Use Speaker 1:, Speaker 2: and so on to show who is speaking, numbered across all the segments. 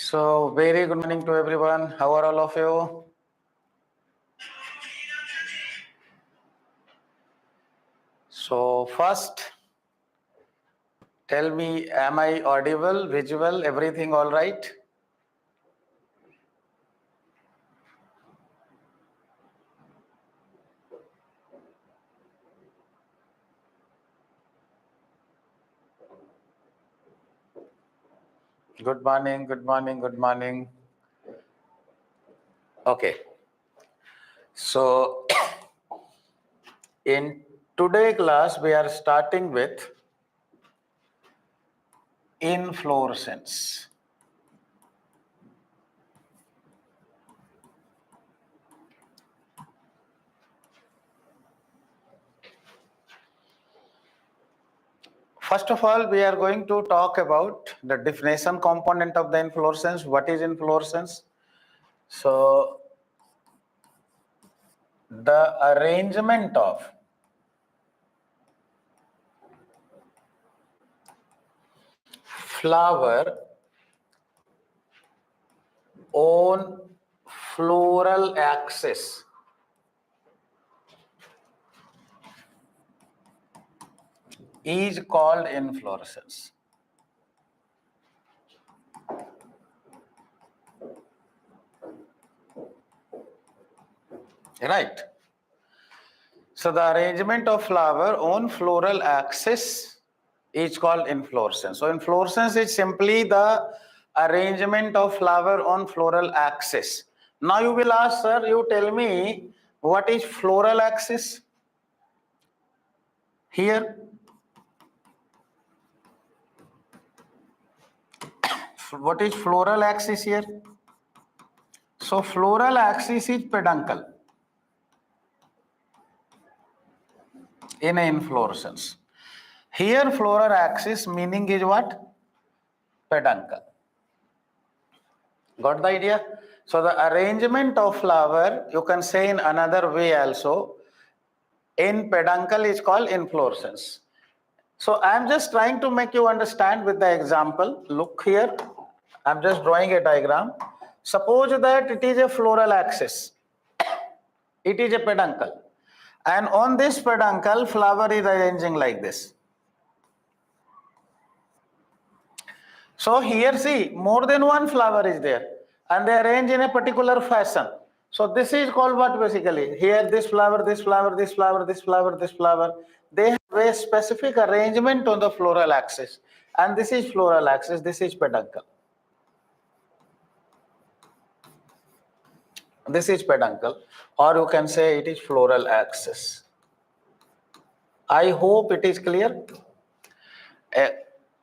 Speaker 1: So, very good morning to everyone. How are all of you? So, first, tell me, am I audible, visual, everything all right? Good morning, good morning, good morning. Okay. So, in today class, we are starting with inflorescence. First of all, we are going to talk about the definition component of the inflorescence. What is inflorescence? So, the arrangement of flower on floral axis is called inflorescence. Right. So the arrangement of flower on floral axis is called inflorescence. So inflorescence is simply the arrangement of flower on floral axis. Now you will ask, sir, you tell me what is floral axis? Here, what is floral axis here? So floral axis is peduncle in an inflorescence. Here floral axis meaning is what? Peduncle. Got the idea? So the arrangement of flower, you can say in another way also, in peduncle is called inflorescence. So I am just trying to make you understand with the example. Look here, I am just drawing a diagram. Suppose that it is a floral axis. It is a peduncle. And on this peduncle, flower is arranging like this. So here see, more than one flower is there and they arrange in a particular fashion. So this is called what basically? Here this flower, this flower, this flower, this flower, this flower. They have a specific arrangement on the floral axis. And this is floral axis, this is peduncle. This is peduncle, or you can say it is floral axis. I hope it is clear.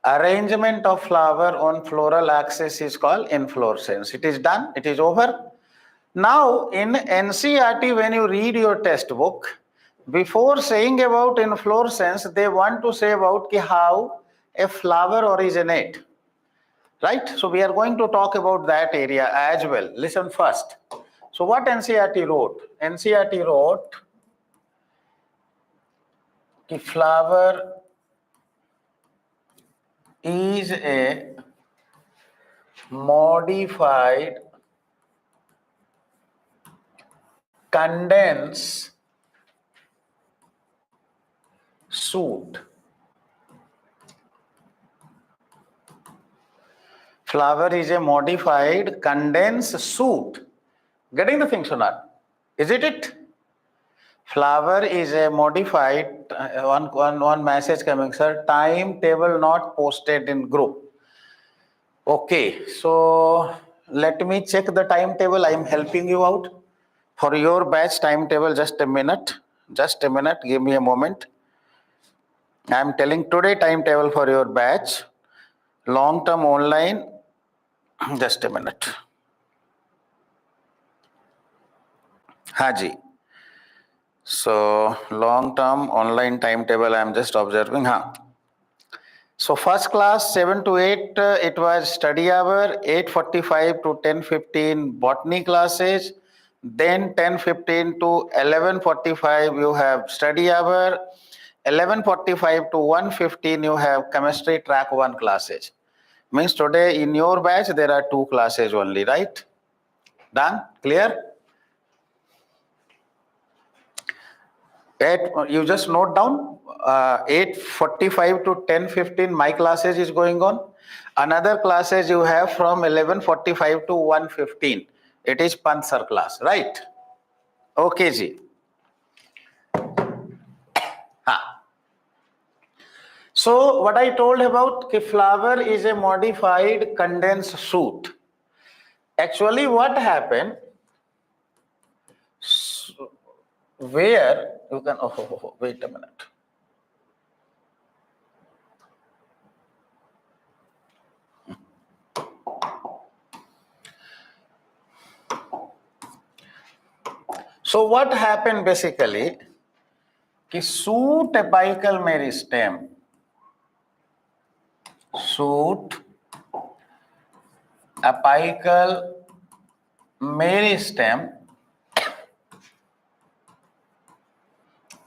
Speaker 1: Arrangement of flower on floral axis is called inflorescence. It is done, it is over. Now in NCERT, when you read your textbook, before saying about inflorescence, they want to say about how a flower originate. Right? So we are going to talk about that area as well. Listen first. So what NCERT wrote? NCERT wrote the flower is a modified condensed shoot. Flower is a modified condensed shoot. Getting the thing, Sonar? Is it? Flower is a modified, one message coming, sir, timetable not posted in group. Okay, so let me check the timetable. I am helping you out for your batch timetable. Just a minute, give me a moment. I am telling today timetable for your batch, long-term online. Just a minute. Haji. So long-term online timetable I am just observing. So first class 7 to 8 it was study hour, 8:45 to 10:15 botany classes, then 10:15 to 11:45 you have study hour, 11:45 to 1:15 you have chemistry track 1 classes. Means today in your batch there are 2 classes only, right? Done? Clear? You just note down 8:45 to 10:15 my classes is going on. Another classes you have from 11:45 to 1:15. It is Pansar class, right? Okay, ji. So what I told about the flower is a modified condensed shoot. Actually, what happened? Where you can wait a minute. So what happened basically? कि shoot apical meristem, shoot apical meristem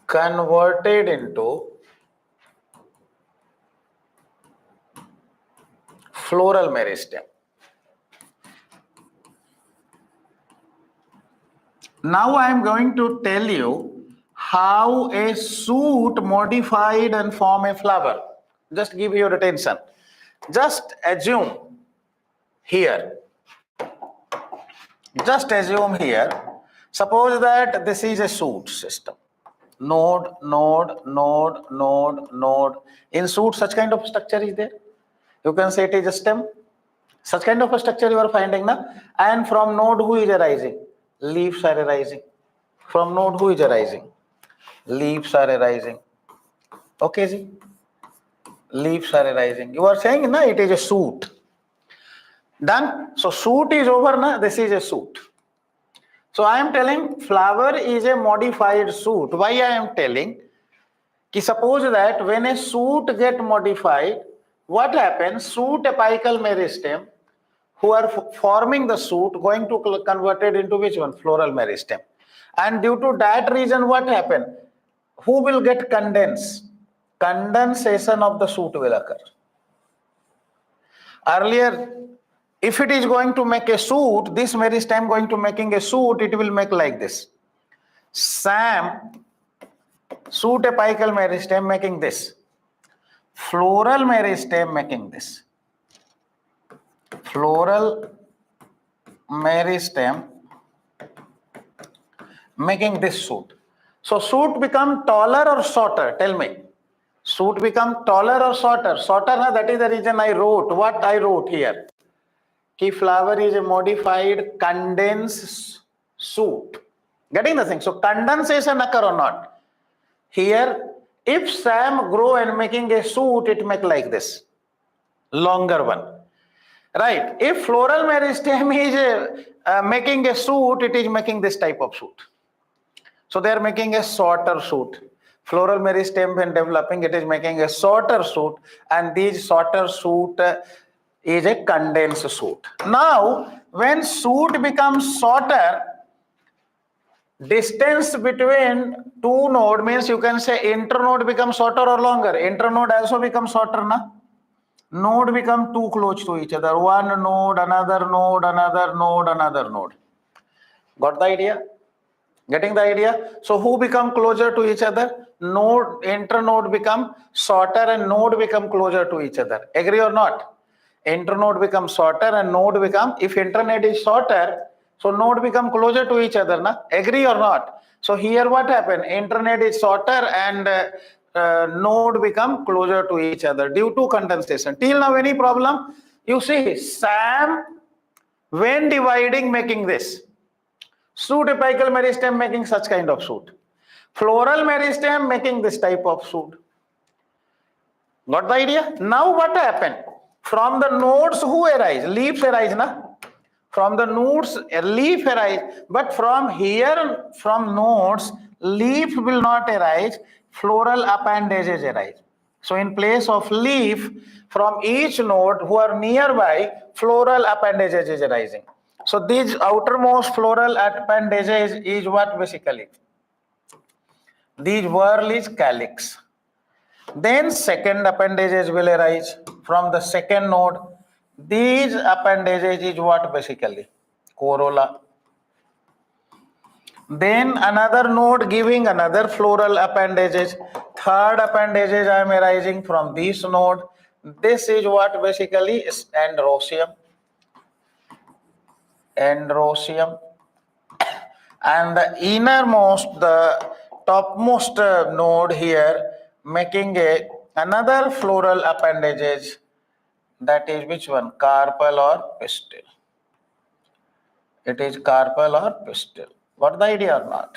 Speaker 1: converted into floral meristem. Now I am going to tell you how a shoot modified and form a flower. Just give your attention. Just assume here. Just assume here. Suppose that this is a shoot system. Node, node, node, node, node. In shoot, such kind of structure is there. You can say it is a stem. Such kind of a structure you are finding now. And from node, who is arising? Leaves are arising. From node, who is arising? Leaves are arising. Okay, ji? Leaves are arising. You are saying, na, it is a shoot. Done? So, shoot is over, na? This is a shoot. So, I am telling flower is a modified shoot. Why I am telling? Ki suppose that when a shoot get modified, what happens? Shoot apical meristem, who are forming the shoot, going to convert it into which one? Floral meristem. And due to that reason, what happened? Who will get condensed? Condensation of the shoot will occur. Earlier, if it is going to make a shoot, this meristem going to making a shoot, it will make like this. Sam, shoot apical meristem making this. Floral meristem making this. Floral meristem making this shoot. So shoot become taller or shorter? Tell me. Shoot become taller or shorter? Shorter, na? That is the reason I wrote what I wrote here. Ki flower is a modified condensed shoot. Getting the thing? So condensation occur or not? Here, if Sam grow and making a shoot, it make like this. Longer one. Right. If floral meristem is making a shoot, it is making this type of shoot. So they are making a shorter shoot. Floral meristem when developing, it is making a shorter shoot, and this shorter shoot is a condensed shoot. Now, when shoot becomes shorter, distance between two nodes means you can say internode becomes shorter or longer. Internode also becomes shorter, na? Node become too close to each other. One node, another node, another node, another node. Got the idea? Getting the idea? So who become closer to each other? Node, internode become shorter and node become closer to each other. Agree or not? Internode becomes shorter and node become, if internet is shorter, so node become closer to each other, na? Agree or not? So here what happened? Internet is shorter and node become closer to each other due to condensation. Till now, any problem? You see, Sam, when dividing, making this. Shoot apical meristem making such kind of shoot. Floral meristem making this type of shoot. Got the idea? Now what happened? From the nodes who arise? Leaves arise, na? From the nodes, leaf arise. But from here, from nodes, leaf will not arise. Floral appendages arise. So in place of leaf, from each node who are nearby, floral appendages is arising. So these outermost floral appendages is what basically? These whorl is calyx. Then second appendages will arise from the second node. These appendages is what basically? Corolla. Then another node giving another floral appendages. Third appendages I am arising from this node. This is what basically is androecium. Androecium. And the innermost, the topmost node here making another floral appendages. That is which one? Carpel or pistil. It is carpel or pistil. Got the idea or not?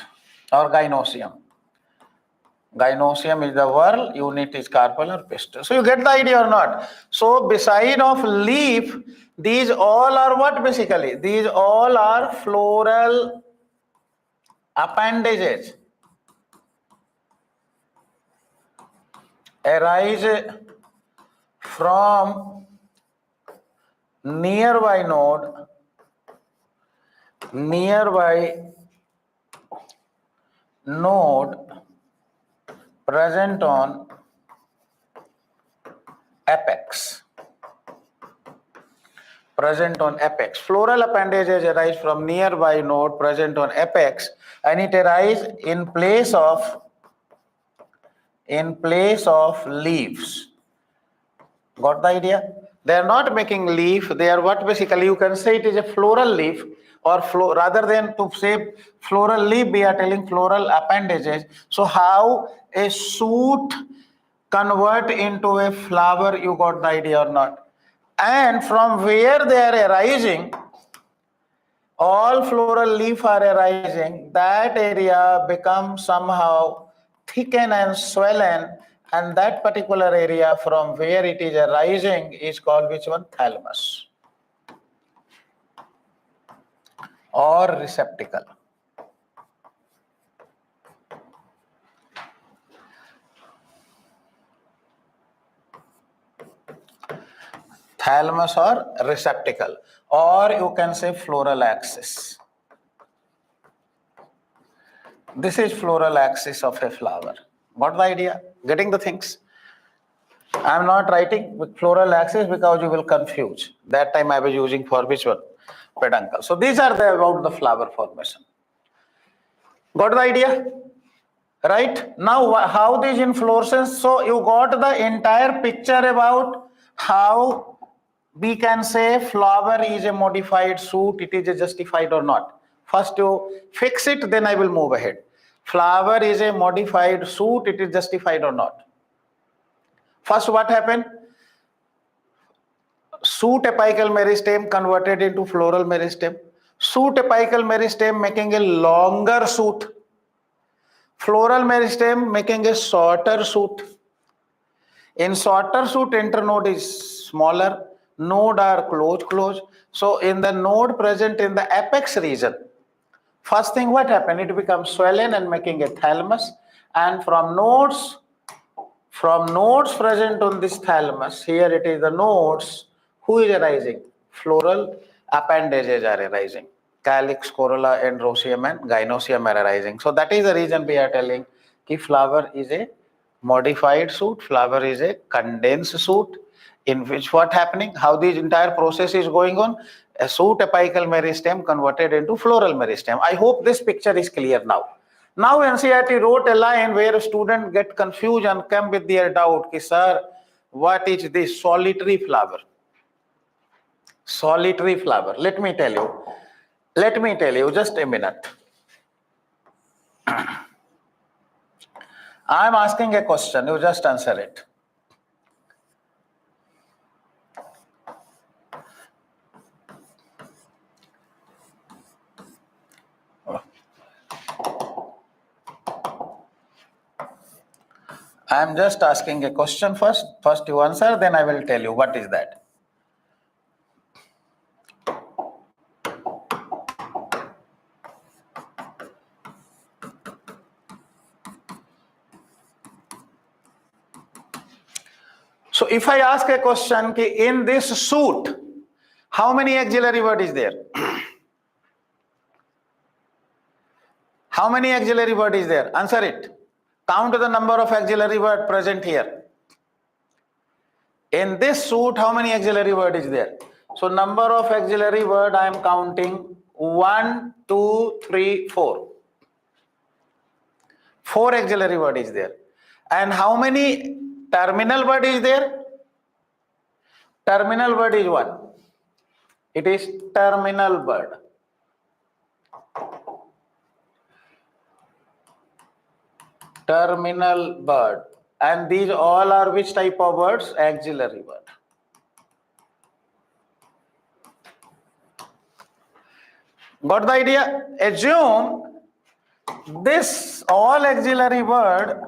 Speaker 1: Or gynoecium. Gynoecium is the whorl, unit is carpel or pistil. So you get the idea or not? So beside of leaf, these all are what basically? These all are floral appendages. Arise from nearby node present on apex. Present on apex. Floral appendages arise from nearby node present on apex, and it arises in place of leaves. Got the idea? They are not making leaf. They are what basically you can say it is a floral leaf, or rather than to say floral leaf, we are telling floral appendages. So how a shoot convert into a flower? You got the idea or not? And from where they are arising, all floral leaf are arising, that area becomes somehow thickened and swollen, and that particular area from where it is arising is called which one? Thalamus or receptacle. Thalamus or receptacle, or you can say floral axis. This is floral axis of a flower. Got the idea? Getting the things? I am not writing with floral axis because you will confuse. That time I was using for which one? Peduncle. So these are about the flower formation. Got the idea? Right? Now how these inflorescence? So you got the entire picture about how we can say flower is a modified shoot, it is a justified or not. First you fix it, then I will move ahead. Flower is a modified shoot, it is justified or not. First what happened? Shoot apical meristem converted into floral meristem. Shoot apical meristem making a longer shoot. Floral meristem making a shorter shoot. In shorter shoot, internode is smaller. Node are close. So in the node present in the apex region, first thing what happened? It becomes swollen and making a thalamus. And from nodes present on this thalamus, here it is the nodes. Who is arising? Floral appendages are arising. Calyx, corolla, androecium and gynoecium are arising. So that is the reason we are telling that flower is a modified shoot, flower is a condensed shoot, in which what happening? How this entire process is going on? A shoot apical meristem converted into floral meristem. I hope this picture is clear now. Now NCERT wrote a line where a student get confused and come with their doubt, ki, sir, what is this solitary flower? Solitary flower. Let me tell you, just a minute. I am asking a question, you just answer it. I am just asking a question first. First you answer, then I will tell you what is that. So if I ask a question, in this shoot, how many axillary word is there? How many axillary word is there? Answer it. Count the number of axillary word present here. In this suit, how many auxiliary word is there? So number of auxiliary word I am counting 1, 2, 3, 4. 4 auxiliary word is there. And how many terminal word is there? Terminal word is what? It is terminal word. Terminal word. And these all are which type of words? Auxiliary word. Got the idea? Assume this all auxiliary word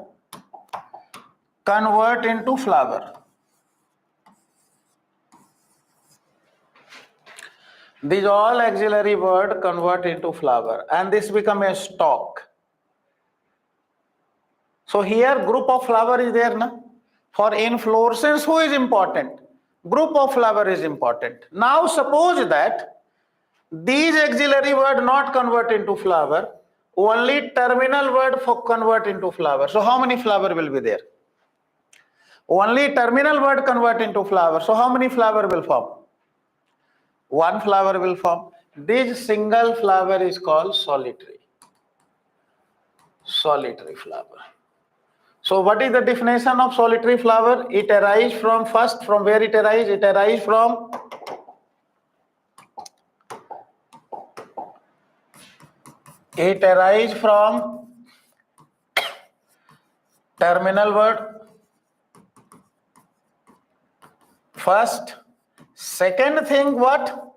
Speaker 1: convert into flower. These all auxiliary word convert into flower and this become a stalk. So here group of flower is there na? For inflorescence who is important? Group of flower is important. Now suppose that these auxiliary word not convert into flower, only terminal word for convert into flower. So how many flower will be there? Only terminal word convert into flower. So how many flower will form? One flower will form. This single flower is called solitary. Solitary flower. So what is the definition of solitary flower? It arises from first, from where it arises? It arises from terminal word. First. Second thing what?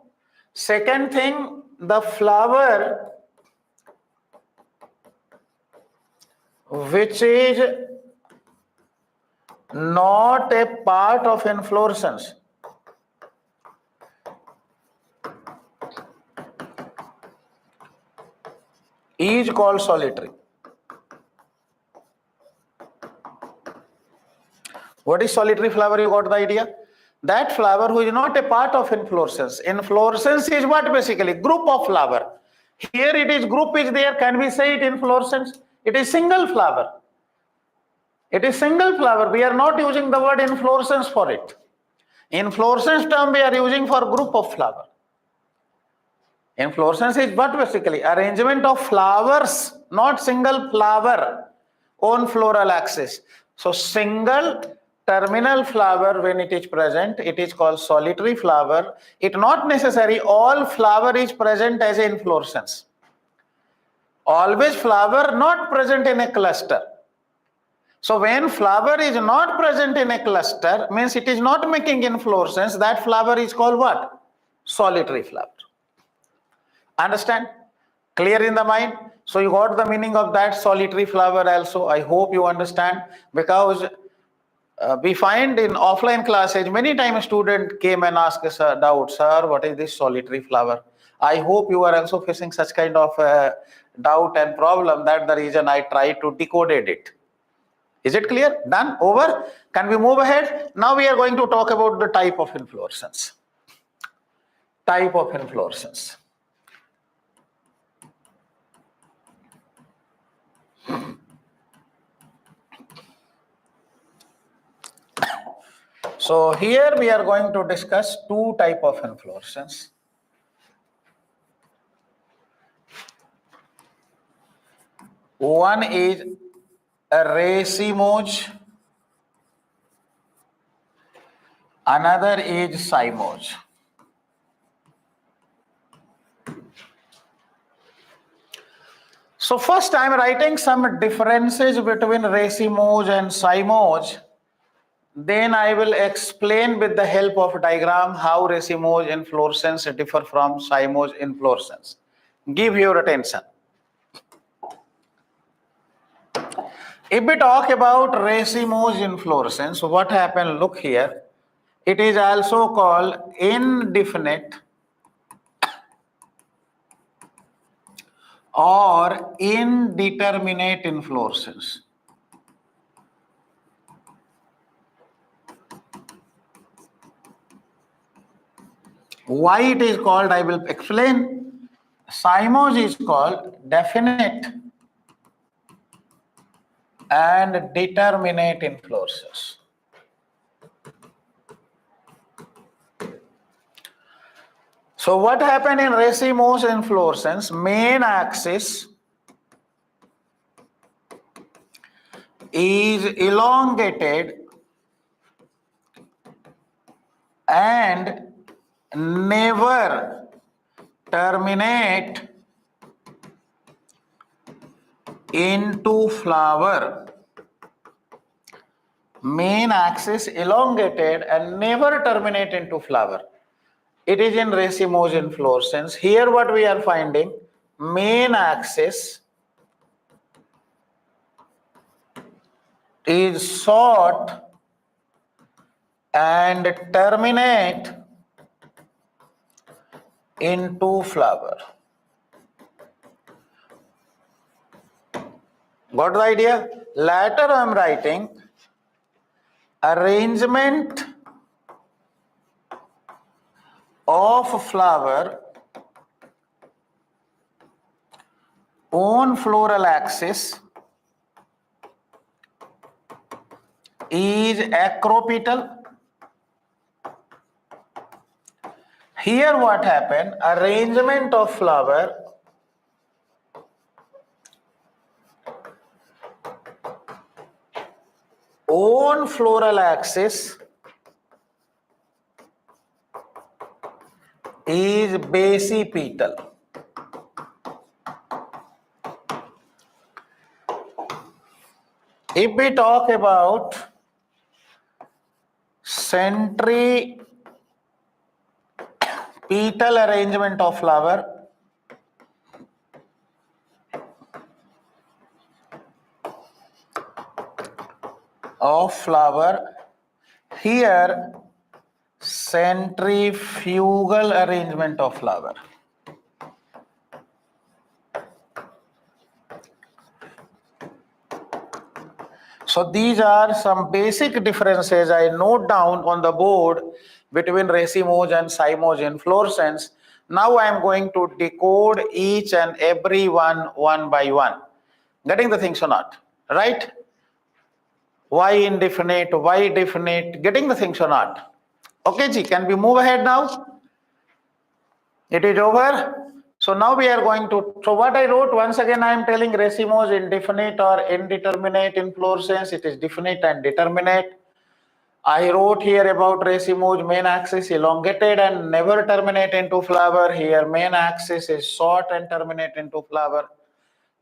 Speaker 1: Second thing, the flower which is not a part of inflorescence. Is called solitary. What is solitary flower? You got the idea? That flower who is not a part of inflorescence. Inflorescence is what basically? Group of flower. Here it is group is there. Can we say it inflorescence? It is single flower. It is single flower. We are not using the word inflorescence for it. Inflorescence term we are using for group of flower. Inflorescence is what basically? Arrangement of flowers, not single flower on floral axis. So single terminal flower when it is present, it is called solitary flower. It not necessary all flower is present as an inflorescence. Always flower not present in a cluster. So when flower is not present in a cluster, means it is not making inflorescence, that flower is called what? Solitary flower. Understand? Clear in the mind? So you got the meaning of that solitary flower also. I hope you understand, because we find in offline classes many times student came and asked us a doubt, sir, what is this solitary flower? I hope you are also facing such kind of doubt and problem. That's the reason I try to decode it. Is it clear? Done? Over? Can we move ahead? Now we are going to talk about the type of inflorescence. Type of inflorescence. So here we are going to discuss two type of inflorescence. One is a racemose, another is Cymose. So first I am writing some differences between racemose and Cymose. Then I will explain with the help of diagram how racemose inflorescence differ from Cymose inflorescence. Give your attention. If we talk about racemose inflorescence, what happened? Look here. It is also called indefinite or indeterminate inflorescence. Why it is called, I will explain. Cymose is called definite and determinate inflorescence. So what happened in racemose inflorescence? Main axis is elongated and never terminate into flower. Main axis elongated and never terminate into flower. It is in racemose inflorescence. Here what we are finding, main axis is short and terminate into flower. Got the idea? Later I am writing arrangement of flower on floral axis is acropetal. Here what happened? Arrangement of flower on floral axis is basipetal. If we talk about centripetal arrangement of flower, here centrifugal arrangement of flower. So these are some basic differences I note down on the board between racemose and cymose inflorescence. Now I am going to decode each and every one by one. Getting the things or not? Right? Why indefinite? Why definite? Getting the things or not? Okay, Ji, can we move ahead now? It is over. So now we are going to, so what I wrote, once again I am telling racemose indefinite or indeterminate inflorescence, it is definite and determinate. I wrote here about racemose main axis elongated and never terminate into flower. Here main axis is short and terminate into flower.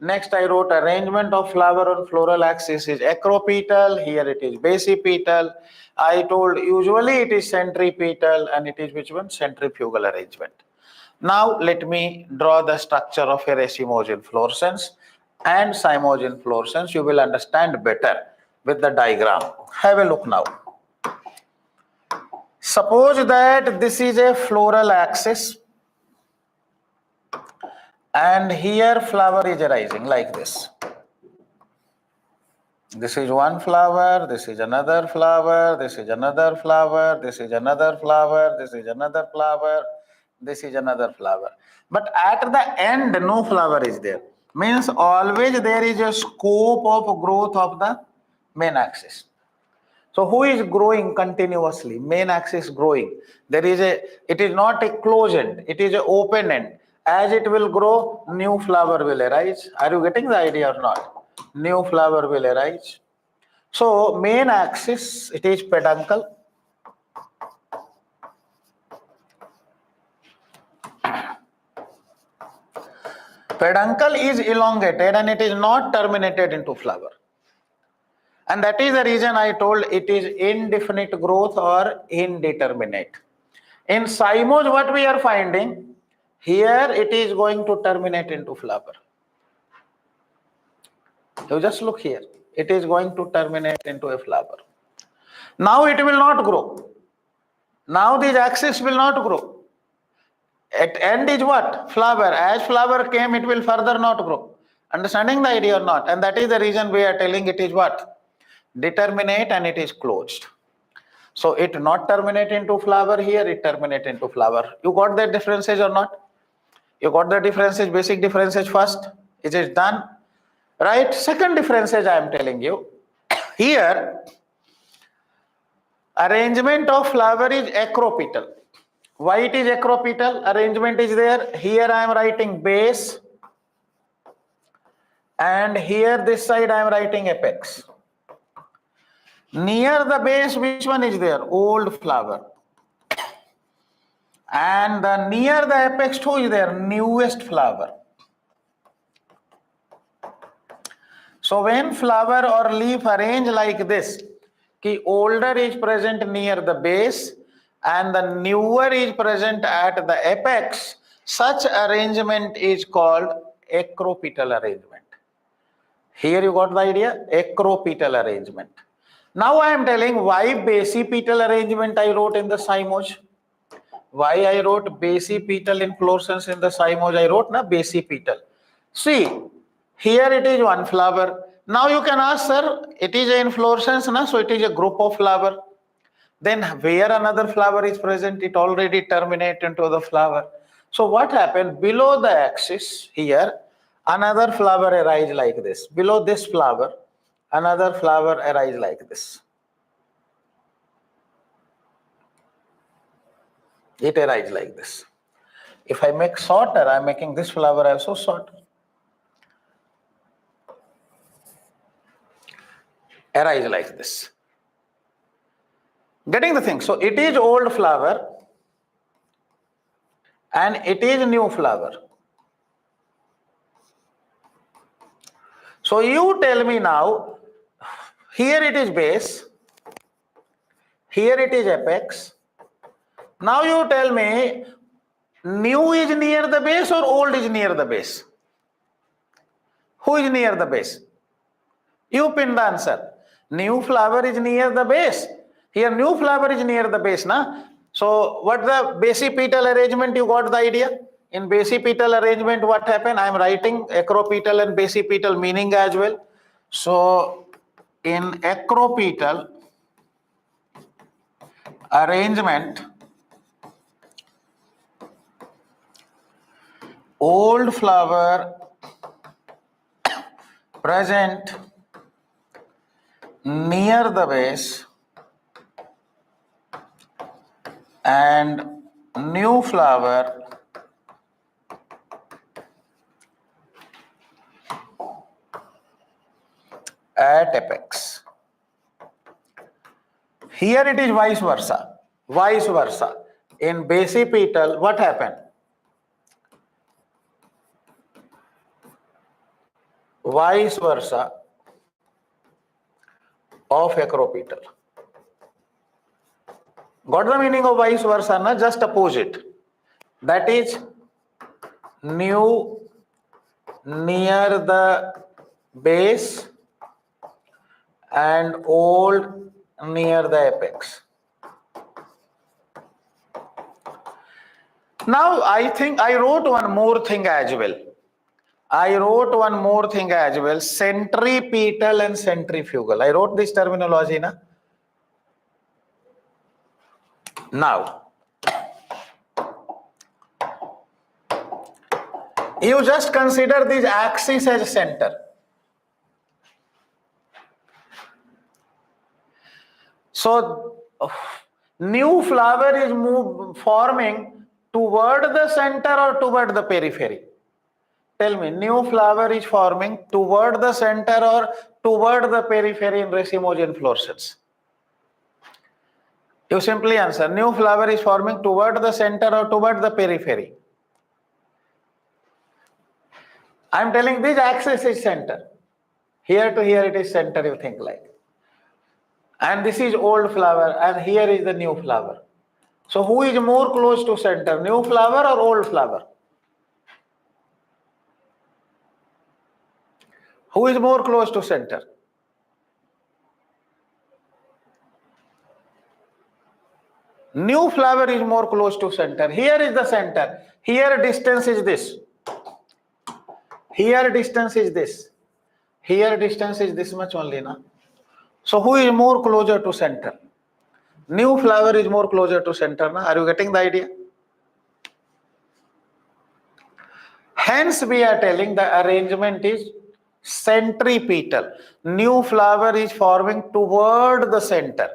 Speaker 1: Next I wrote arrangement of flower on floral axis is acropetal. Here it is basipetal. I told usually it is centripetal and it is which one? Centrifugal arrangement. Now let me draw the structure of a racemose inflorescence and cymose inflorescence. You will understand better with the diagram. Have a look now. Suppose that this is a floral axis and here flower is arising like this. This is one flower, this is another flower, this is another flower, this is another flower, this is another flower, this is another flower. But at the end, no flower is there. Means always there is a scope of growth of the main axis. So who is growing continuously? Main axis growing. There is a, it is not a closed end, it is an open end. As it will grow, new flower will arise. Are you getting the idea or not? New flower will arise. So main axis, it is peduncle. Peduncle is elongated and it is not terminated into flower. And that is the reason I told it is indefinite growth or indeterminate. In cymose, what we are finding, here it is going to terminate into flower. You just look here. It is going to terminate into a flower. Now it will not grow. Now this axis will not grow. At end is what? Flower. As flower came, it will further not grow. Understanding the idea or not? And that is the reason we are telling it is what? Determinate and it is closed. So it not terminate into flower, here it terminate into flower. You got the differences or not? You got the differences, basic differences first. It is done. Right? Second differences I am telling you. Here, arrangement of flower is acropetal. Why it is acropetal? Arrangement is there. Here I am writing base, and here this side I am writing apex. Near the base, which one is there? Old flower. And near the apex, who is there? Newest flower. So when flower or leaf arrange like this, the older is present near the base and the newer is present at the apex, such arrangement is called acropetal arrangement. Here you got the idea? Acropetal arrangement. Now I am telling why basipetal arrangement I wrote in the Cymose. Why I wrote basipetal inflorescence in the Cymose? I wrote na basipetal. See, here it is one flower. Now you can ask, sir, it is an inflorescence, na? So it is a group of flower. Then where another flower is present, it already terminates into the flower. So what happened? Below the axis here, another flower arises like this. Below this flower, another flower arises like this. It arises like this. If I make shorter, I am making this flower also shorter. Arise like this. Getting the thing? So it is old flower and it is new flower. So you tell me now, here it is base, here it is apex. Now you tell me, new is near the base or old is near the base? Who is near the base? You pin the answer. New flower is near the base. Here new flower is near the base, na? So what the basipetal arrangement, you got the idea? In basipetal arrangement, what happened? I am writing acropetal and basipetal meaning as well. So in acropetal arrangement, old flower present near the base and new flower at apex. Here it is vice versa. Vice versa. In basipetal, what happened? Vice versa of acropetal. Got the meaning of vice versa, na? Just opposite. That is new near the base and old near the apex. Now I think I wrote one more thing as well. Centripetal and centrifugal. I wrote this terminology, na? Now, you just consider this axis as center. So, new flower is forming toward the center or toward the periphery? Tell me, new flower is forming toward the center or toward the periphery in racemose inflorescence? You simply answer, new flower is forming toward the center or toward the periphery? I am telling this axis is center. Here to here it is center, you think like. And this is old flower and here is the new flower. So who is more close to center, new flower or old flower? Who is more close to center? New flower is more close to center. Here is the center. Here distance is this. Here distance is this. Here distance is this much only, na? So who is more closer to center? New flower is more closer to center, na? Are you getting the idea? Hence we are telling the arrangement is centripetal. New flower is forming toward the center.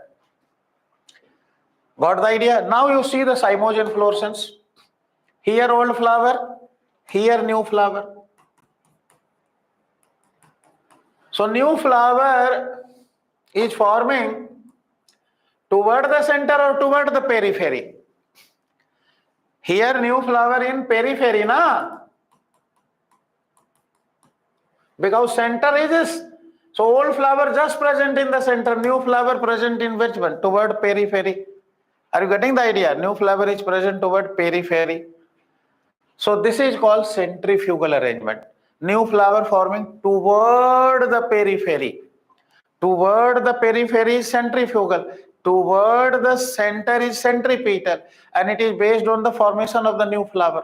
Speaker 1: Got the idea? Now you see the Cymose inflorescence. Here old flower, here new flower. So new flower is forming toward the center or toward the periphery. Here new flower in periphery, na? Because center is this. So old flower just present in the center, new flower present in which one? Toward periphery. Are you getting the idea? New flower is present toward periphery. So this is called centrifugal arrangement. New flower forming toward the periphery. Toward the periphery is centrifugal. Toward the center is centripetal. And it is based on the formation of the new flower.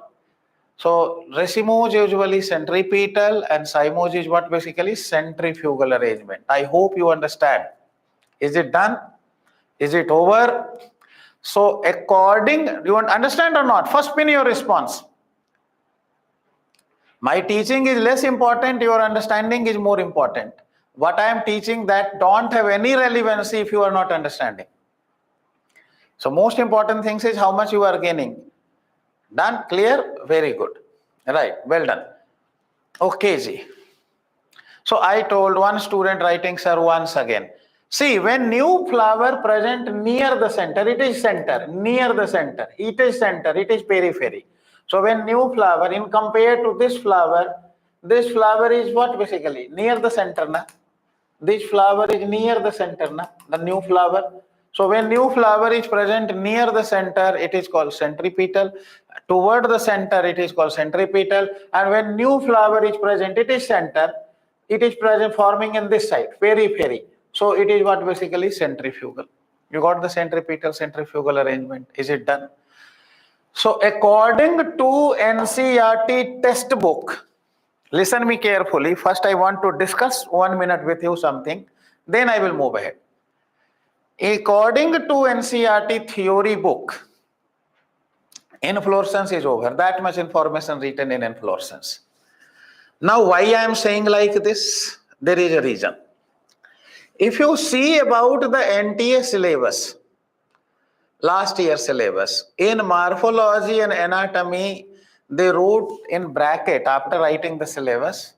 Speaker 1: So Racemose usually centripetal and Cymose is what basically centrifugal arrangement. I hope you understand. Is it done? Is it over? So according, you understand or not? First pin your response. My teaching is less important, your understanding is more important. What I am teaching that don't have any relevancy if you are not understanding. So most important things is how much you are gaining. Done? Clear? Very good. Right. Well done. Okay, ji. So I told one student writing, sir, once again. See, when new flower present near the center, it is center. Near the center, it is center, it is periphery. So when new flower, in compared to this flower is what basically? Near the center, na? This flower is near the center, na? The new flower. So when new flower is present near the center, it is called centripetal. Toward the center, it is called centripetal. And when new flower is present, it is center. It is present forming in this side, periphery. So it is what basically centrifugal. You got the centripetal centrifugal arrangement. Is it done? So according to NCERT textbook, listen me carefully. First I want to discuss 1 minute with you something. Then I will move ahead. According to NCERT theory book, inflorescence is over. That much information written in inflorescence. Now why I am saying like this? There is a reason. If you see about the NTA syllabus, last year syllabus, in morphology and anatomy, they wrote in bracket after writing the syllabus,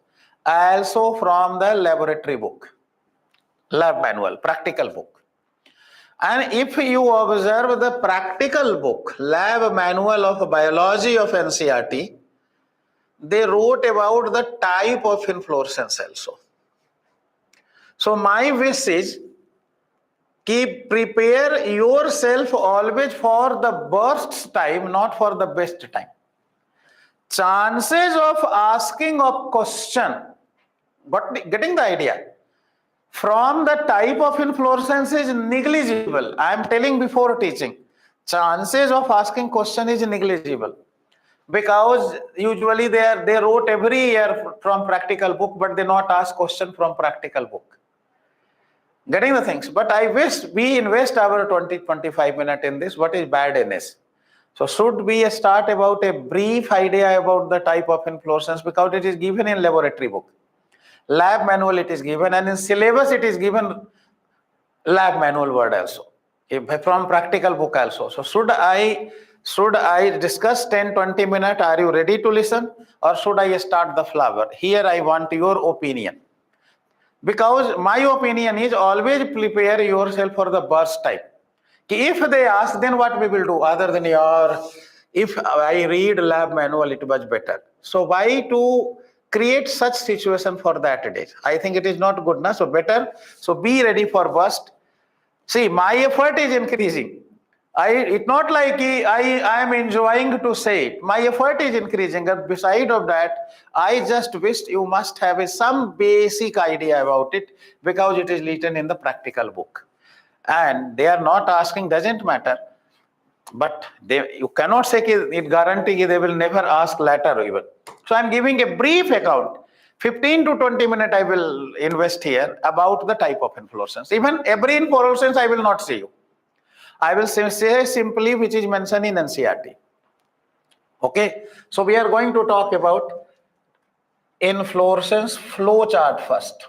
Speaker 1: also from the laboratory book, lab manual, practical book. And if you observe the practical book, lab manual of biology of NCERT, they wrote about the type of inflorescence also. So my wish is, prepare yourself always for the worst time, not for the best time. Chances of asking a question, but getting the idea, from the type of inflorescence is negligible. I am telling before teaching. Chances of asking question is negligible. Because usually they wrote every year from practical book, but they not ask question from practical book. Getting the things. But I wish we invest our 20-25 minutes in this. What is bad in this? So should we start about a brief idea about the type of inflorescence, because it is given in laboratory book. Lab manual it is given, and in syllabus it is given lab manual word also. From practical book also. So should I discuss 10-20 minutes? Are you ready to listen? Or should I start the flower? Here I want your opinion. Because my opinion is always prepare yourself for the burst type. If they ask, then what we will do? Other than if I read lab manual, it was better. So why to create such situation for that day? I think it is not good, na? So better. So be ready for burst. See, my effort is increasing. It's not like I am enjoying to say it. My effort is increasing. And beside of that, I just wished you must have some basic idea about it, because it is written in the practical book. And they are not asking, doesn't matter. But you cannot say it guarantee they will never ask later even. So I am giving a brief account. 15 to 20 minutes I will invest here about the type of inflorescence. Even every inflorescence I will not say you. I will say simply which is mentioned in NCERT. Okay. So we are going to talk about inflorescence flow chart first.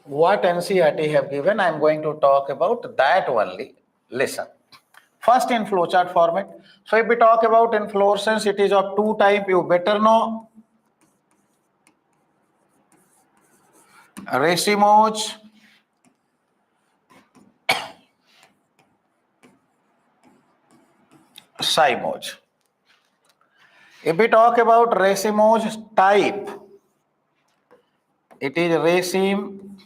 Speaker 1: what NCERT have given, I am going to talk about that only. Listen. First in flowchart format. So if we talk about inflorescence, it is of two type. You better know. Racemose, Cymose. If we talk about racemose type, it is raceme,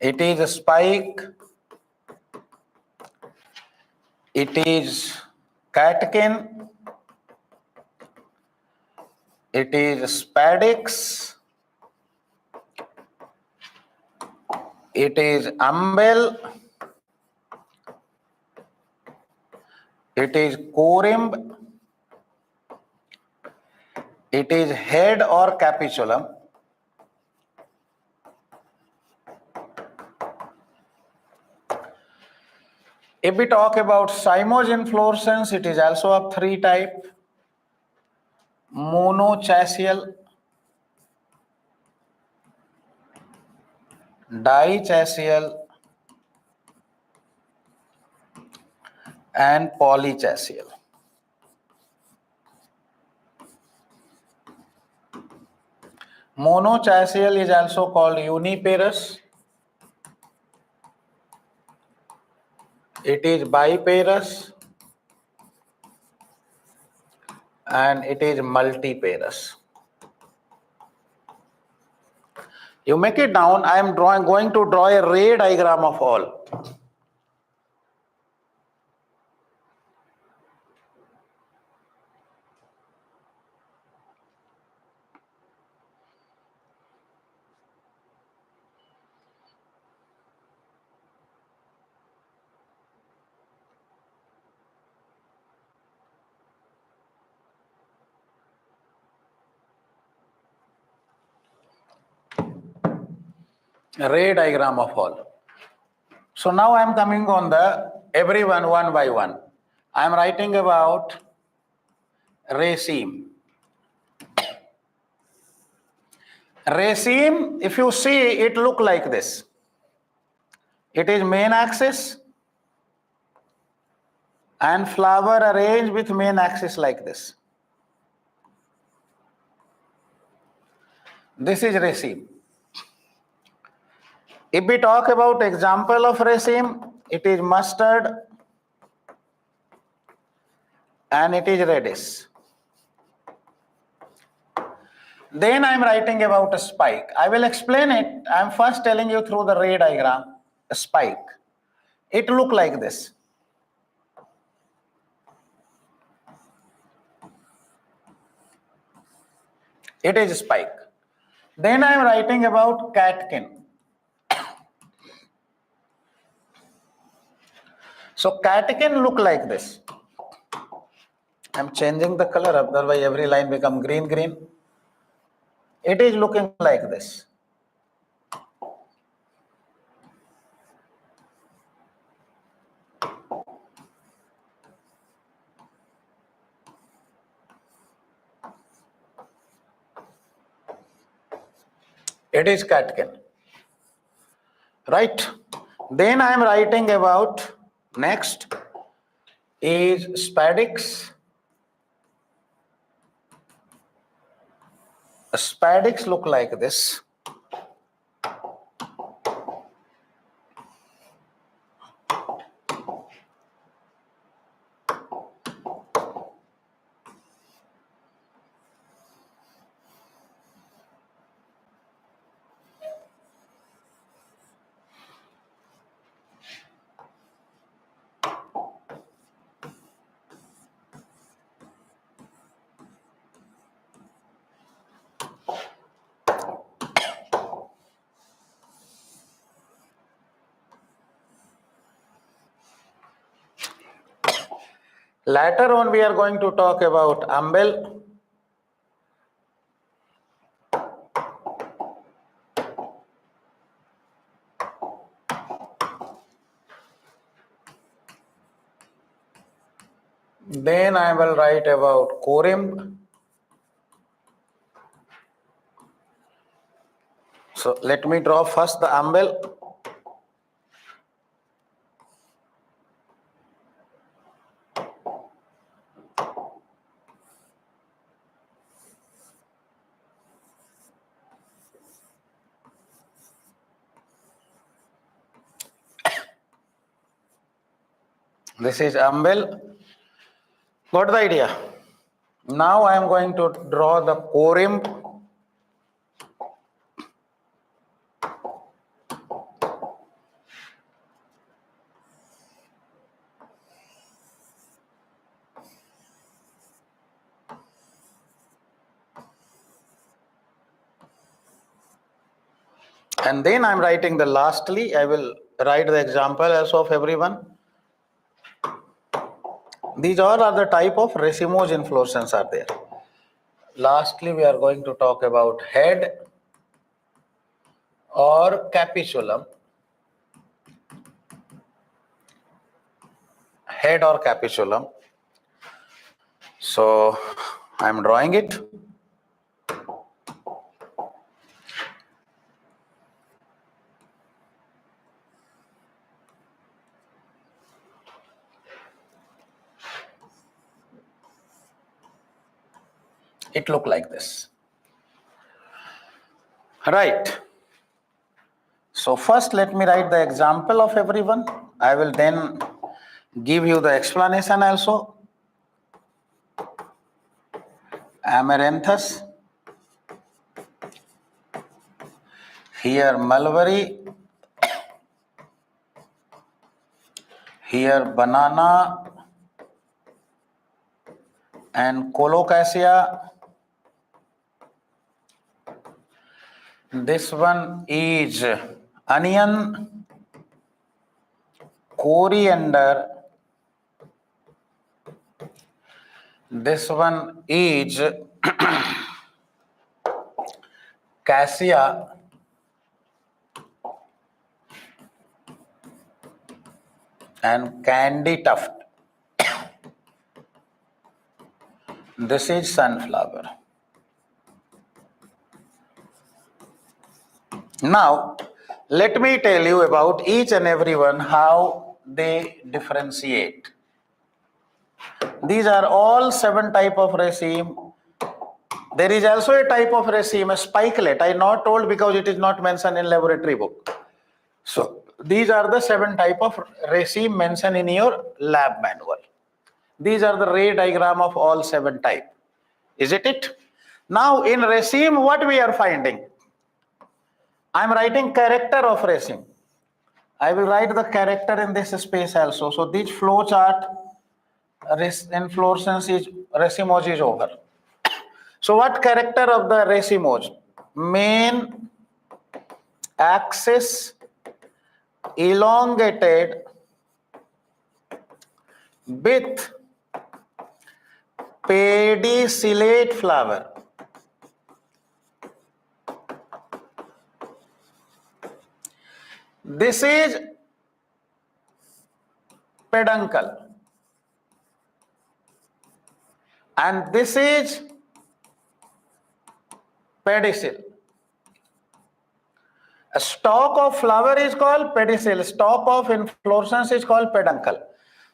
Speaker 1: it is spike, it is catkin, it is spadix, it is umbel, it is corymb, it is head or capitulum, if we talk about Cymose inflorescence, it is also of three type: monochasial, dichasial, and polychasial. Monochasial is also called uniparous. It is biparous and it is multiparous. You make it down. I am going to draw a ray diagram of all. Ray diagram of all. So now I am coming on the everyone one by one. I am writing about raceme. Raceme, if you see, it look like this. It is main axis and flower arranged with main axis like this. This is raceme. If we talk about example of raceme, it is mustard and it is radish. Then I am writing about a spike. I will explain it. I am first telling you through the ray diagram, a spike. It look like this. It is a spike. Then I am writing about catkin. So catkin look like this. I am changing the color, otherwise every line become green. It is looking like this. It is catkin. Right? Then I am writing about next is spadix. Spadix look like this. Later on we are going to talk about umbel. Then I will write about corymb. So let me draw first the umbel. This is umbel. Got the idea? Now I am going to draw the corymb. And then I am writing the lastly, I will write the example also of everyone. These all are the type of racemose inflorescence are there. Lastly, we are going to talk about head or capitulum. Head or capitulum. So I am drawing it. It look like this. Right. So first let me write the example of everyone. I will then give you the explanation also. Amaranthus. Here mulberry. Here banana and colocasia. This one is onion, coriander. This one is cassia. And candy tuft. This is sunflower. Now, let me tell you about each and every one how they differentiate. These are all 7 type of raceme. There is also a type of raceme, a spikelet. I not told because it is not mentioned in laboratory book. So these are the 7 type of raceme mentioned in your lab manual. These are the ray diagram of all 7 type. Is it? Now in raceme, what we are finding? I am writing character of raceme. I will write the character in this space also. So this flow chart, inflorescence is racemose is over. So what character of the racemose? Main axis elongated with pedicellate flower. This is peduncle and this is pedicel. A stalk of flower is called pedicel, stalk of inflorescence is called peduncle.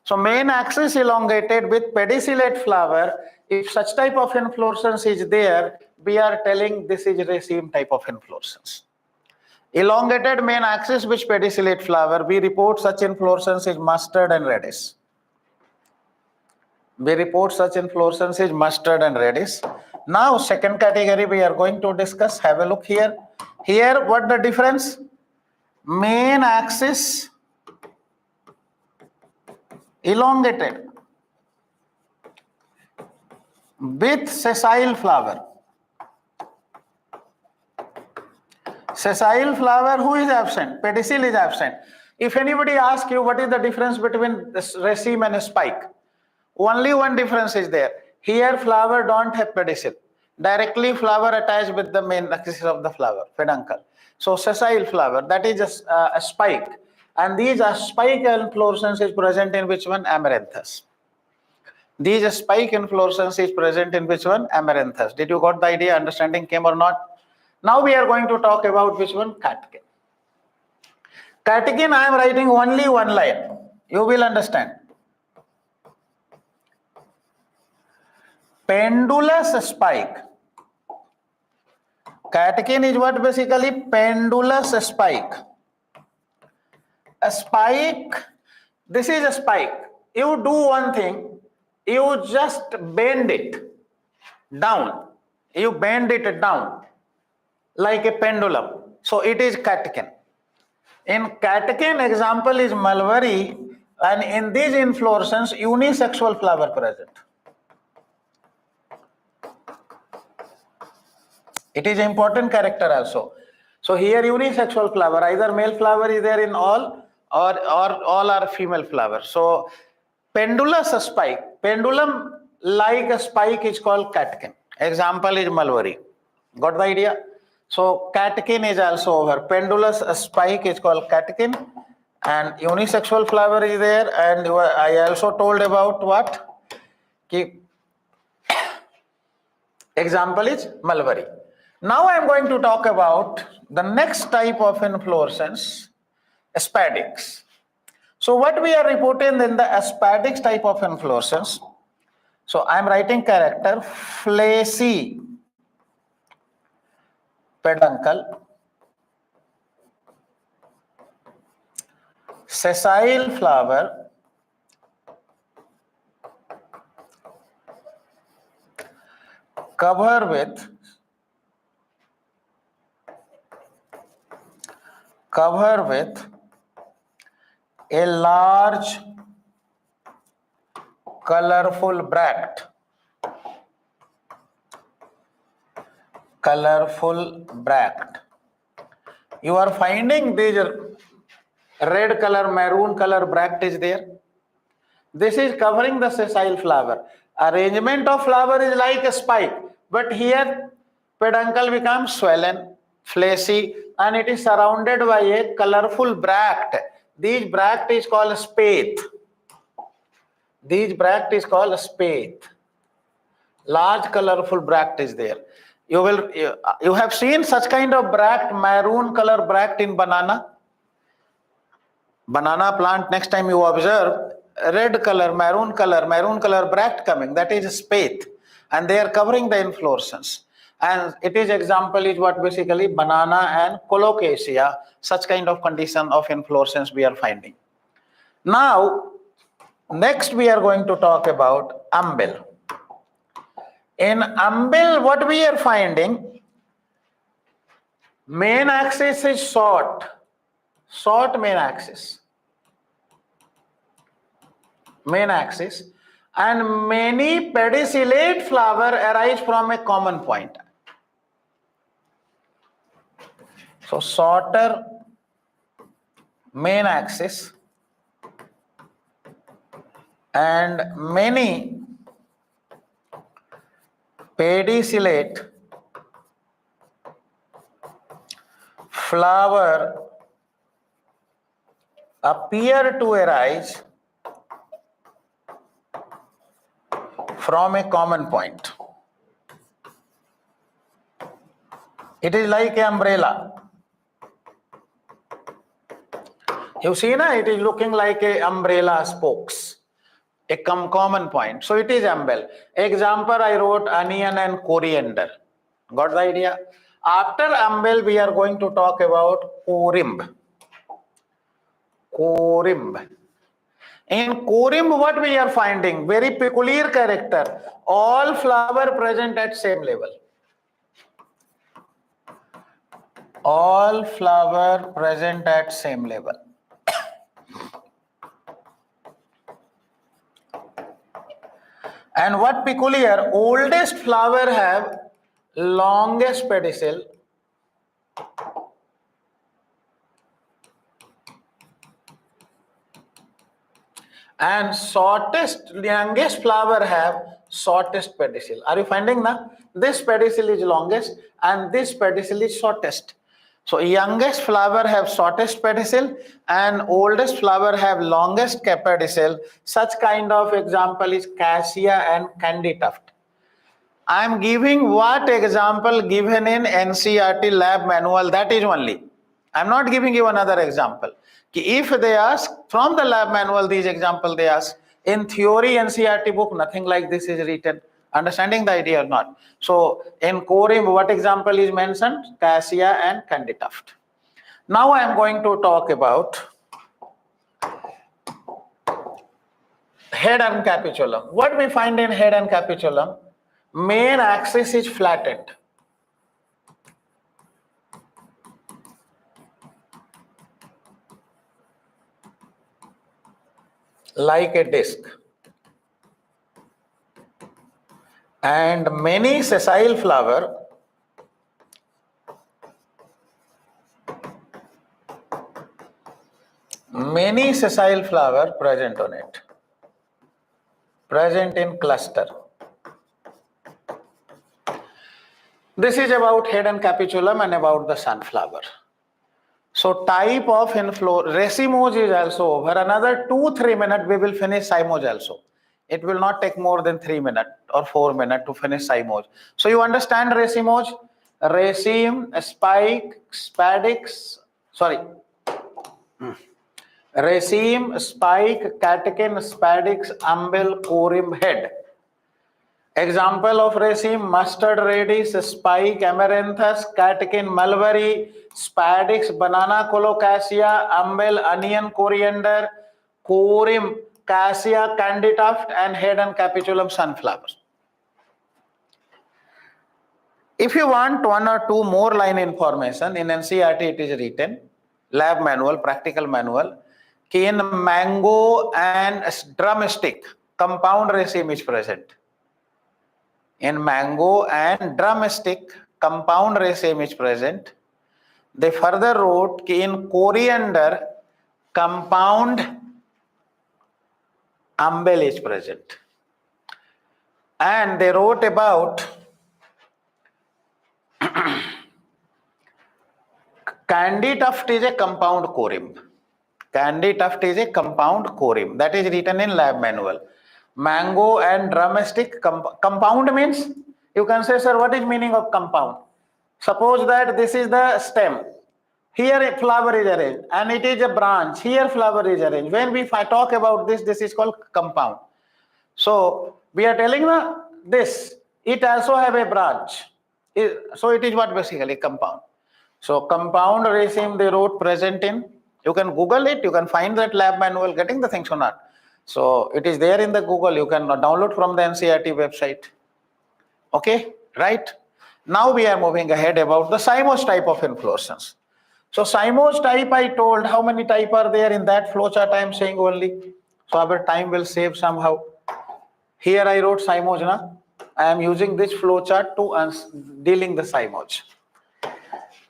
Speaker 1: So main axis elongated with pedicellate flower. If such type of inflorescence is there, we are telling this is raceme type of inflorescence. Elongated main axis with pedicellate flower, we report such inflorescence is mustard and reddish. We report such inflorescence is mustard and reddish. Now second category we are going to discuss. Have a look here. Here what the difference? Main axis elongated with sessile flower. Sessile flower, who is absent? Pedicel is absent. If anybody asks you what is the difference between this raceme and a spike, only one difference is there. Here flower don't have pedicel. Directly flower attached with the main axis of the flower, peduncle. So sessile flower, that is a spike. And these are spike inflorescence is present in which one? Amaranthus. These spike inflorescence is present in which one? Amaranthus. Did you got the idea? Understanding came or not? Now we are going to talk about which one? Catkin. Catkin, I am writing only one line. You will understand. Pendulous spike. Catkin is what basically? Pendulous spike. A spike, this is a spike. You do one thing, you just bend it down. You bend it down like a pendulum. So it is catkin. In catkin, example is mulberry, and in this inflorescence, unisexual flower present. It is important character also. So here unisexual flower, either male flower is there in all or all are female flower. So pendulous spike, pendulum like a spike is called catkin. Example is mulberry. Got the idea? So catkin is also over. Pendulous spike is called catkin, and unisexual flower is there. And I also told about what? Example is mulberry. Now I am going to talk about the next type of inflorescence, spadix. So what we are reporting in the spadix type of inflorescence. So I am writing character flacy peduncle, sessile flower, cover with a large colorful bract. You are finding these red color, maroon color bract is there. This is covering the sessile flower. Arrangement of flower is like a spike, but here peduncle becomes swollen, fleshy, and it is surrounded by a colorful bract. These bract is called spathe. Large colorful bract is there. You have seen such kind of bract, maroon color bract in banana plant. Next time you observe red color, maroon color bract coming, that is spathe, and they are covering the inflorescence. And it is example is what basically banana and colocasia, such kind of condition of inflorescence we are finding. Now next we are going to talk about umbel. In umbel, what we are finding, main axis is short main axis, and many pedicellate flower arise from a common point. So shorter main axis and many pedicellate flower appear to arise from a common point. It is like an umbrella. You see, it is looking like an umbrella spokes, a common point. So it is umbel. Example, I wrote onion and coriander. Got the idea? After umbel, we are going to talk about corymb. In corymb, what we are finding? Very peculiar character. All flower present at same level. All flower present at same level. And what peculiar? Oldest flower have longest pedicel, and youngest flower have shortest pedicel. Are you finding now? This pedicel is longest and this pedicel is shortest. So youngest flower have shortest pedicel and oldest flower have longest pedicel. Such kind of example is cassia and candy tuft. I am giving what example given in NCERT lab manual, that is only. I am not giving you another example. If they ask from the lab manual, these example they ask, in theory NCERT book, nothing like this is written. Understanding the idea or not? So in Corim, what example is mentioned? Cassia and candy tuft. Now I am going to talk about head and capitulum. What we find in head and capitulum? Main axis is flattened. Like a disc. And many sessile flower present on it. Present in cluster. This is about head and capitulum and about the sunflower. So type of Racemose is also over. Another 2-3 minutes we will finish Cymose also. It will not take more than 3 minutes or 4 minutes to finish Cymose. So you understand Racemose? Raceme, spike, spadix, Raceme, spike, catkin, spadix, umbel, corim, head. Example of raceme: mustard, radish, spike, amaranthus, catkin, mulberry, spadix, banana, colocasia, umbel, onion, coriander, corim, cassia, candy tuft, and head and capitulum sunflowers. If you want 1 or 2 more line information, in NCERT it is written, lab manual, practical manual, in mango and drumstick, compound raceme is present. In mango and drumstick, compound raceme is present. They further wrote in coriander, compound umbel is present. And they wrote about candy tuft is a compound corim. Candy tuft is a compound corim. That is written in lab manual. Mango and drumstick, compound means, you can say, sir, what is meaning of compound? Suppose that this is the stem. Here a flower is arranged and it is a branch. Here flower is arranged. When we talk about this, this is called compound. So we are telling this, it also have a branch. So it is what basically compound. So compound raceme they wrote present in. You can Google it, you can find that lab manual, getting the things or not. So it is there in the Google, you can download from the NCERT website. Okay, right? Now we are moving ahead about the Cymose type of inflorescence. So Cymose type, I told how many type are there in that flowchart I am saying only. So our time will save somehow. Here I wrote Cymose, na? I am using this flowchart to dealing the Cymose.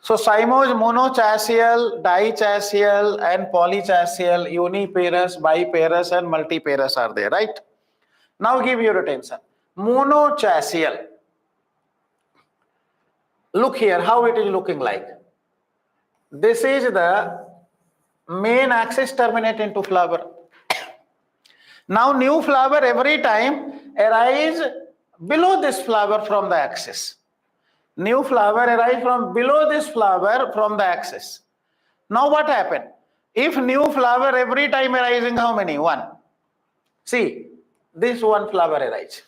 Speaker 1: So Cymose monochasial, dichasial and polychasial, uniparous, biparous and multiparous are there, right? Now give your attention. Monochasial. Look here how it is looking like. This is the main axis terminate into flower. Now new flower every time arise below this flower from the axis. New flower arise from below this flower from the axis. Now what happened? If new flower every time arising, how many? 1. See, this one flower arise.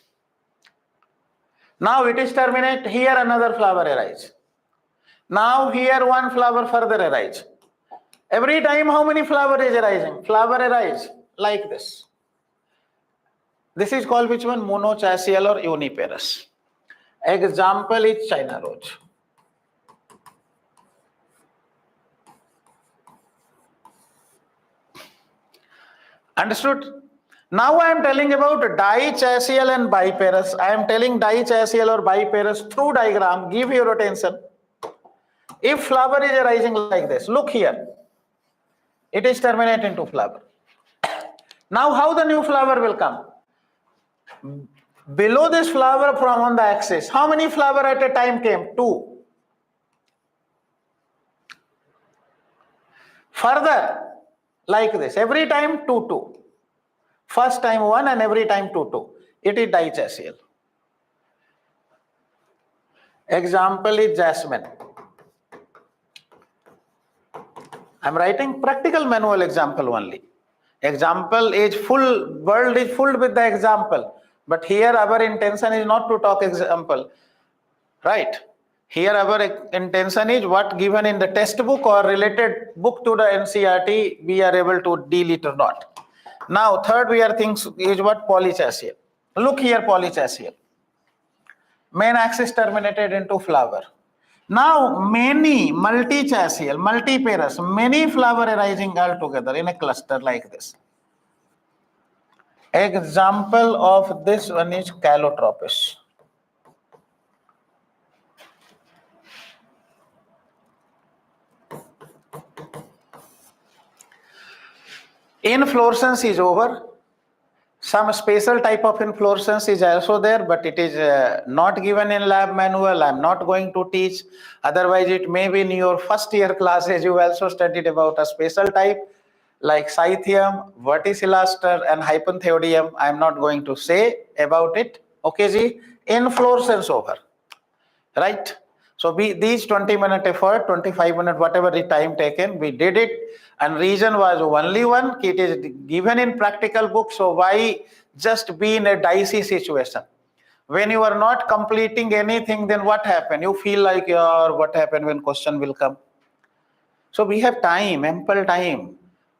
Speaker 1: Now it is terminate, here another flower arise. Now here one flower further arise. Every time how many flower is arising? Flower arise like this. This is called which one? Monochasial or uniparous. Example is China rose. Understood? Now I am telling about dichasial and biparous. I am telling dichasial or biparous through diagram. Give your attention. If flower is arising like this, look here. It is terminate into flower. Now how the new flower will come? Below this flower from on the axis, how many flower at a time came? 2. Further, like this, every time 2, 2. First time 1 and every time 2, 2. It is dichasial. Example is jasmine. I am writing practical manual example only. Example is full, world is full with the example. But here our intention is not to talk example. Right? Here our intention is what given in the textbook or related book to the NCERT, we are able to deal it or not. Now, third we are thinking is what polychassial. Look here, polychassial. Main axis terminated into flower. Now, many multichassial, multiparous, many flower arising all together in a cluster like this. Example of this one is calotropis. Inflorescence is over. Some special type of inflorescence is also there, but it is not given in lab manual. I am not going to teach. Otherwise, it may be in your first year classes. You also studied about a special type like Scythium, Verticillaster, and Hypanthodium. I am not going to say about it. Okay, ji? Inflorescence over. Right? So these 20-minute effort, 25-minute, whatever the time taken, we did it. And reason was only one, it is given in practical book. So why just be in a dicey situation? When you are not completing anything, then what happened? You feel like, what happened when question will come? So we have time, ample time.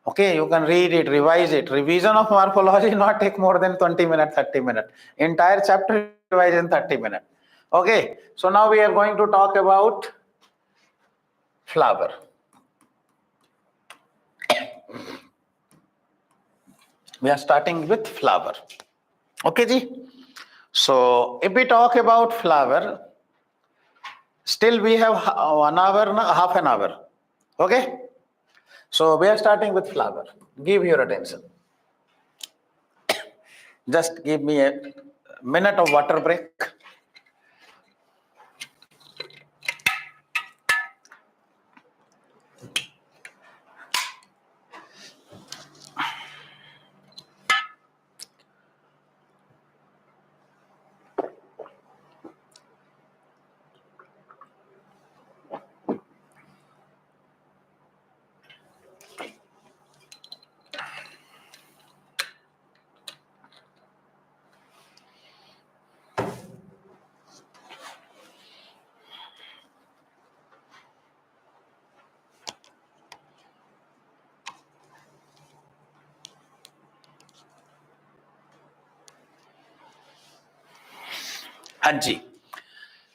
Speaker 1: Okay, you can read it, revise it. Revision of morphology not take more than 20 minutes, 30 minutes. Entire chapter revise in 30 minutes. Okay, so now we are going to talk about flower. We are starting with flower. Okay, ji? So if we talk about flower, still we have 1 hour, half an hour. Okay, so we are starting with flower. Give your attention. Just give me a minute of water break. Anji.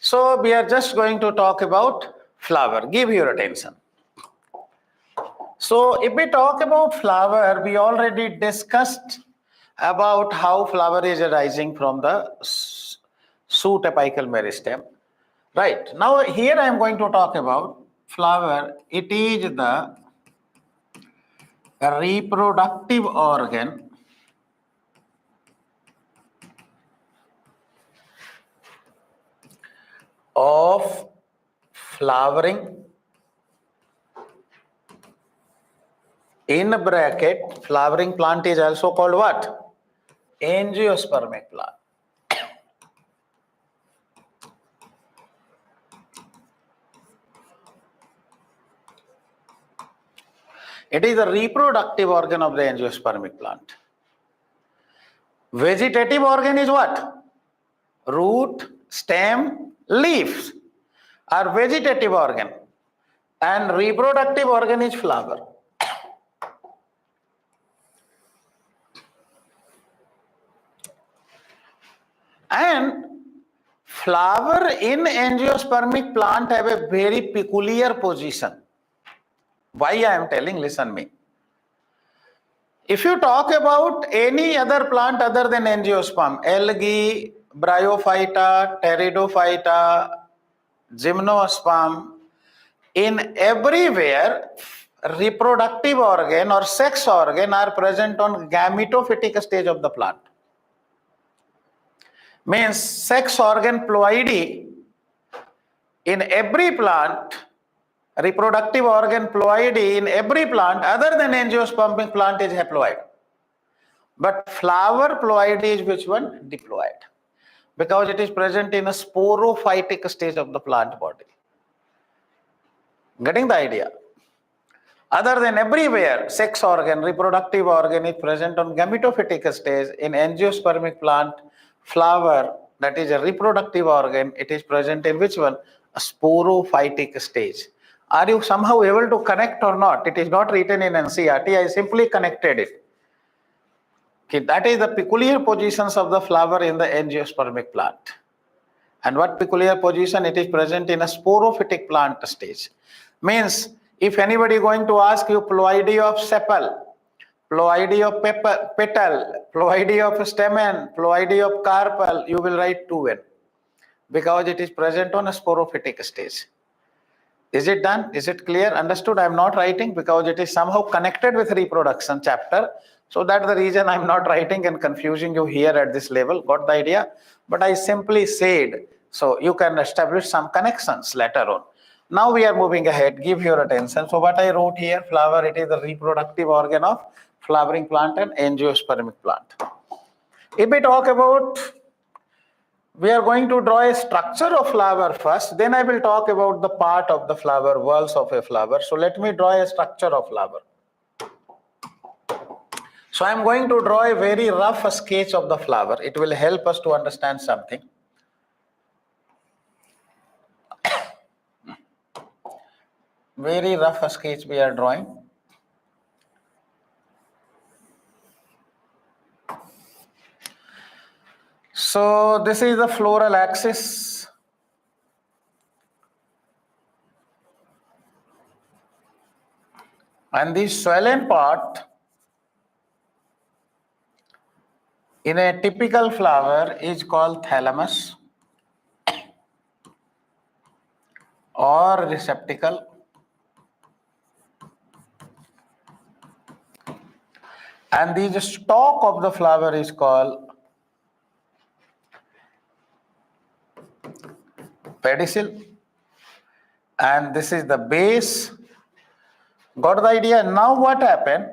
Speaker 1: So we are just going to talk about flower. Give your attention. So if we talk about flower, we already discussed about how flower is arising from the shoot apical meristem. Right. Now here I am going to talk about flower. It is the reproductive organ of flowering, in bracket, flowering plant is also called what? Angiospermic plant. It is the reproductive organ of the angiospermic plant. Vegetative organ is what? Root, stem, leaves are vegetative organ, and reproductive organ is flower. And flower in angiospermic plant have a very peculiar position. Why I am telling, listen me. If you talk about any other plant other than angiosperm, algae, bryophyta, pteridophyta, gymnosperm, in everywhere reproductive organ or sex organ are present on gametophytic stage of the plant. Means sex organ ploidy in every plant reproductive organ ploidy in every plant other than angiospermic plant is haploid. But flower ploidy is which one? Diploid. Because it is present in a sporophytic stage of the plant body. Getting the idea? Other than everywhere, sex organ, reproductive organ is present on gametophytic stage. In angiospermic plant, flower, that is a reproductive organ, it is present in which one? A sporophytic stage. Are you somehow able to connect or not? It is not written in NCERT, I simply connected it. Okay, that is the peculiar positions of the flower in the angiospermic plant. And what peculiar position? It is present in a sporophytic plant stage. Means, if anybody going to ask you ploidy of sepal, ploidy of petal, ploidy of stamen, ploidy of carpel, you will write 2N because it is present on a sporophytic stage. Is it done? Is it clear? Understood? I am not writing because it is somehow connected with reproduction chapter. So that's the reason I am not writing and confusing you here at this level. Got the idea? But I simply said, so you can establish some connections later on. Now we are moving ahead. Give your attention. So what I wrote here, flower, it is the reproductive organ of flowering plant and angiospermic plant. If we talk about, we are going to draw a structure of flower first, then I will talk about the part of the flower, whorls of a flower. So let me draw a structure of flower. So I am going to draw a very rough sketch of the flower. It will help us to understand something. Very rough sketch we are drawing. So this is the floral axis. And the swollen part in a typical flower is called thalamus or receptacle. And the stalk of the flower is called pedicel. And this is the base. Got the idea? Now what happened?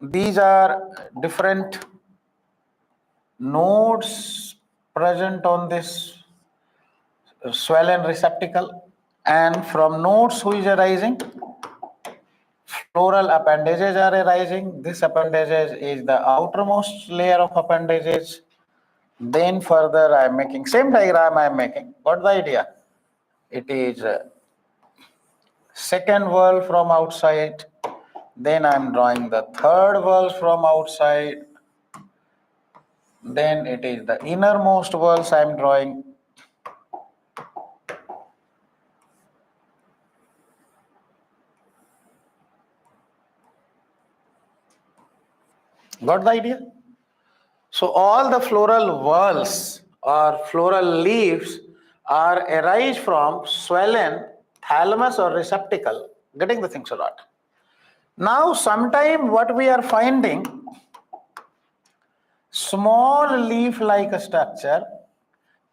Speaker 1: These are different nodes present on this swollen receptacle. And from nodes who is arising? Floral appendages are arising. This appendages is the outermost layer of appendages. Then further I am making, same diagram I am making. Got the idea? It is second whorl from outside. Then I am drawing the third whorl from outside. Then it is the innermost whorls I am drawing. Got the idea? So all the floral whorls or floral leaves are arise from swollen thalamus or receptacle. Getting the things or not? Now sometime what we are finding, small leaf-like structure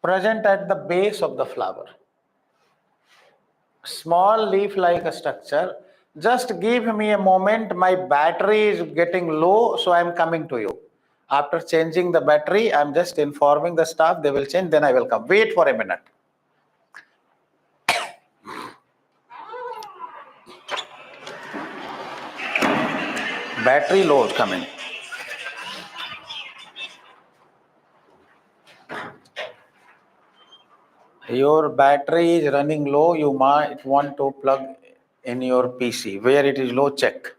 Speaker 1: present at the base of the flower. Small leaf-like structure. Just give me a moment. My battery is getting low, so I am coming to you. After changing the battery, I am just informing the staff. They will change. Then I will come. Wait for a minute. Battery low is coming. Your battery is running low. You might want to plug in your PC. Where it is low, check.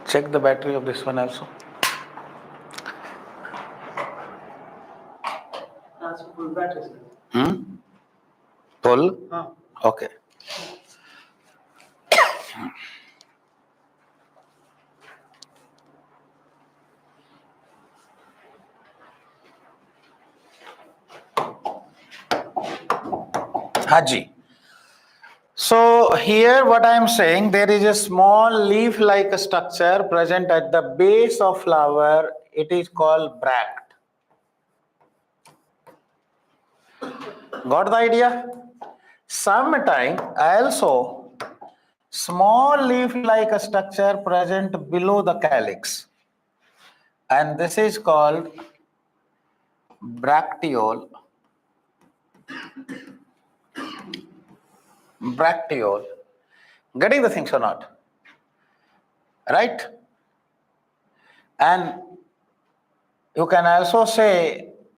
Speaker 1: Check the battery of this one also.
Speaker 2: That's full battery,
Speaker 1: Hmm? Full? Okay. Haji. So here what I am saying, there is a small leaf-like structure present at the base of flower. It is called bract. Got the idea? Sometime also small leaf-like structure present below the calyx, and this is called bracteole. Bracteole. Getting the things or not? Right? And you can also say